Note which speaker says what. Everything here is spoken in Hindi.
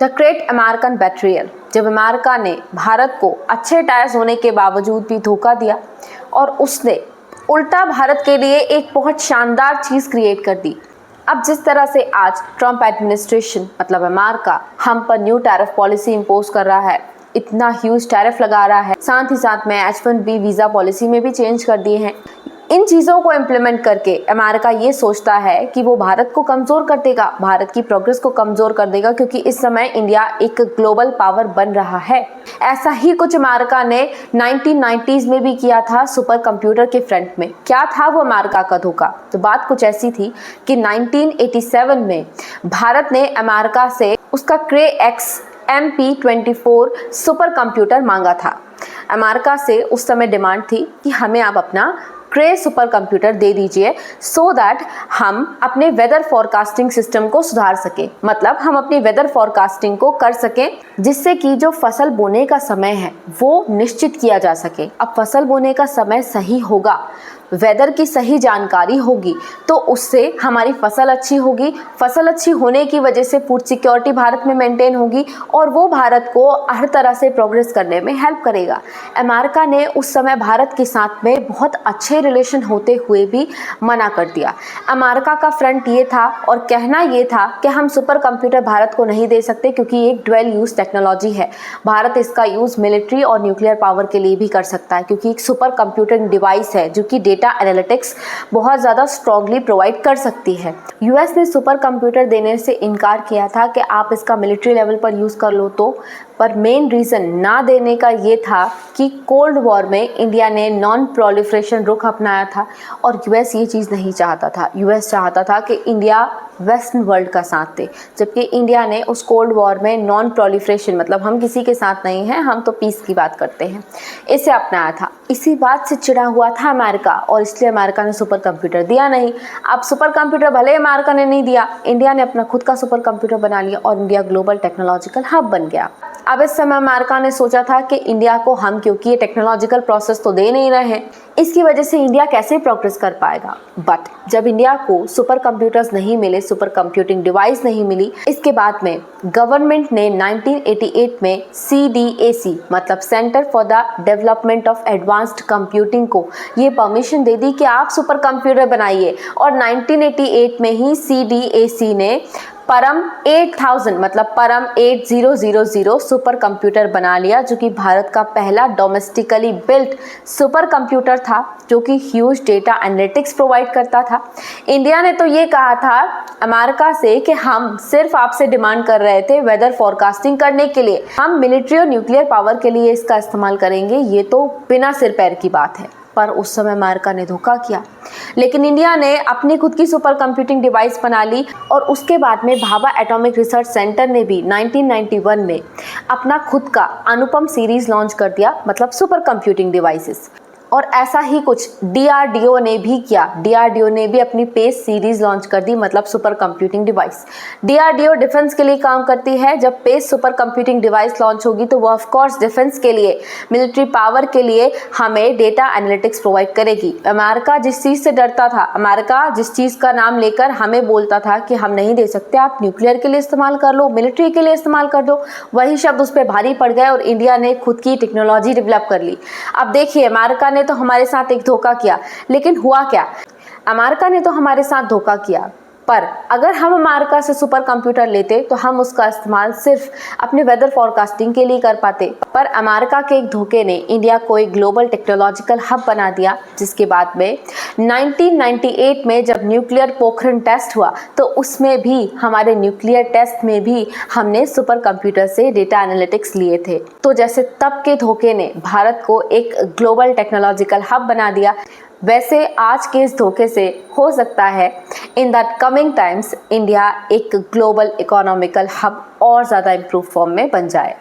Speaker 1: द ग्रेट अमेरिकन बेट्रियल, जब अमेरिका ने भारत को अच्छे टायर्स होने के बावजूद भी धोखा दिया और उसने उल्टा भारत के लिए एक बहुत शानदार चीज़ क्रिएट कर दी। अब जिस तरह से आज ट्रंप एडमिनिस्ट्रेशन मतलब अमेरिका हम पर न्यू टैरिफ पॉलिसी इम्पोज कर रहा है, इतना ह्यूज टैरिफ लगा रहा है, साथ ही साथ में H-1B वीज़ा पॉलिसी में भी चेंज कर दिए हैं। इन चीज़ों को इम्प्लीमेंट करके अमेरिका ये सोचता है कि वो भारत को कमज़ोर कर देगा, भारत की प्रोग्रेस को कमज़ोर कर देगा, क्योंकि इस समय इंडिया एक ग्लोबल पावर बन रहा है। ऐसा ही कुछ अमेरिका ने 1990s में भी किया था सुपर कंप्यूटर के फ्रंट में। क्या था वो अमेरिका का धोखा? तो बात कुछ ऐसी थी कि 1987 में भारत ने अमेरिका से उसका क्रे एक्स MP24 सुपर कंप्यूटर मांगा था। अमेरिका से उस समय डिमांड थी कि हमें आप अपना क्रे सुपर कंप्यूटर दे दीजिए सो दैट हम अपने वेदर फॉरकास्टिंग सिस्टम को सुधार सकें, मतलब हम अपनी वेदर फॉरकास्टिंग को कर सकें जिससे कि जो फसल बोने का समय है वो निश्चित किया जा सके। अब फसल बोने का समय सही होगा, वेदर की सही जानकारी होगी तो उससे हमारी फसल अच्छी होगी, फसल अच्छी होने की वजह से फूड सिक्योरिटी भारत में मेंटेन होगी और वो भारत को हर तरह से प्रोग्रेस करने में हेल्प करेगा। अमेरिका ने उस समय भारत के साथ में बहुत अच्छे रिलेशन होते हुए भी मना कर दिया। अमेरिका का फ्रंट ये था और कहना ये था कि हम सुपर कंप्यूटर भारत को नहीं दे सकते क्योंकि ये एक ड्वेल यूज़ टेक्नोलॉजी है, भारत इसका यूज़ मिलिट्री और न्यूक्लियर पावर के लिए भी कर सकता है, क्योंकि एक सुपर कंप्यूटिंग डिवाइस है जो कि डेटा एनालिटिक्स बहुत ज़्यादा स्ट्रांगली प्रोवाइड कर सकती है। यूएस ने सुपर कंप्यूटर देने से इनकार किया था कि आप इसका मिलिट्री लेवल पर यूज़ कर लो तो, पर मेन रीज़न ना देने का ये था कि कोल्ड वॉर में इंडिया ने नॉन प्रोलिफरेशन रुख अपनाया था और यूएस ये चीज़ नहीं चाहता था। यूएस चाहता था कि इंडिया वेस्टर्न वर्ल्ड का साथ दे, जबकि इंडिया ने उस कोल्ड वॉर में नॉन प्रोलिफरेशन मतलब हम किसी के साथ नहीं हैं, हम तो पीस की बात करते हैं, इसे अपनाया था। इसी बात से चिढ़ा हुआ था अमेरिका और इसलिए अमेरिका ने सुपर कंप्यूटर दिया नहीं। अब सुपर कंप्यूटर भले अमेरिका ने नहीं दिया, इंडिया ने अपना खुद का सुपर कंप्यूटर बना लिया और इंडिया ग्लोबल टेक्नोलॉजिकल हब बन गया। अब इस समय अमेरिका ने सोचा था कि इंडिया को हम क्योंकि ये टेक्नोलॉजिकल प्रोसेस तो दे नहीं रहे हैं, इसकी वजह से इंडिया कैसे प्रोग्रेस कर पाएगा। बट जब इंडिया को सुपर कंप्यूटर्स नहीं मिले, सुपर कंप्यूटिंग डिवाइस नहीं मिली, इसके बाद में गवर्नमेंट ने 1988 में CDAC मतलब centre for the development of advanced computing को ये परमिशन दे दी कि आप सुपर कंप्यूटर बनाइए और 1988 में ही CDAC ने परम 8000 मतलब परम 8000 सुपर कंप्यूटर बना लिया, जो कि भारत का पहला डोमेस्टिकली बिल्ट सुपर कंप्यूटर था जो कि ह्यूज डेटा एनालिटिक्स प्रोवाइड करता था। इंडिया ने तो ये कहा था अमेरिका से कि हम सिर्फ आपसे डिमांड कर रहे थे वेदर फॉरकास्टिंग करने के लिए, हम मिलिट्री और न्यूक्लियर पावर के लिए इसका इस्तेमाल करेंगे, ये तो बिना सिर पैर की बात है। पर उस समय अमेरिका ने धोखा किया, लेकिन इंडिया ने अपनी खुद की सुपर कंप्यूटिंग डिवाइस बना ली और उसके बाद में भाभा एटॉमिक रिसर्च सेंटर ने भी 1991 में अपना खुद का अनुपम सीरीज लॉन्च कर दिया, मतलब सुपर कंप्यूटिंग डिवाइसेस। और ऐसा ही कुछ DRDO ने भी किया। DRDO ने भी अपनी पेस सीरीज लॉन्च कर दी, मतलब super computing device. DRDO defence के लिए काम करती है। जब pace super computing device launch होगी तो वो ऑफ कोर्स डिफेंस के लिए, मिलिट्री पावर के लिए हमें डेटा एनालिटिक्स प्रोवाइड करेगी। अमेरिका जिस चीज़ से डरता था, अमेरिका जिस चीज़ का नाम लेकर हमें बोलता था कि हम नहीं दे सकते, आप न्यूक्लियर के लिए इस्तेमाल कर लो, मिलिट्री के लिए इस्तेमाल कर दो, वही शब्द उस पर भारी पड़ गए और इंडिया ने खुद की टेक्नोलॉजी डेवलप कर ली। अब देखिए, अमेरिका ने तो हमारे साथ एक धोखा किया, लेकिन हुआ क्या? अमेरिका ने तो हमारे साथ धोखा किया, पर अगर हम अमेरिका से सुपर कंप्यूटर लेते तो हम उसका इस्तेमाल सिर्फ अपने वेदर फॉरकास्टिंग के लिए कर पाते। पर अमेरिका के एक धोखे ने इंडिया को एक ग्लोबल टेक्नोलॉजिकल हब बना दिया, जिसके बाद में 1998 में जब न्यूक्लियर पोखरण टेस्ट हुआ तो उसमें भी, हमारे न्यूक्लियर टेस्ट में भी हमने सुपर कंप्यूटर से डेटा एनालिटिक्स लिए थे। तो जैसे तब के धोखे ने भारत को एक ग्लोबल टेक्नोलॉजिकल हब बना दिया, वैसे आज के इस धोखे से हो सकता है in that coming times India एक ग्लोबल इकोनॉमिकल हब और ज़्यादा इम्प्रूव फॉर्म में बन जाए।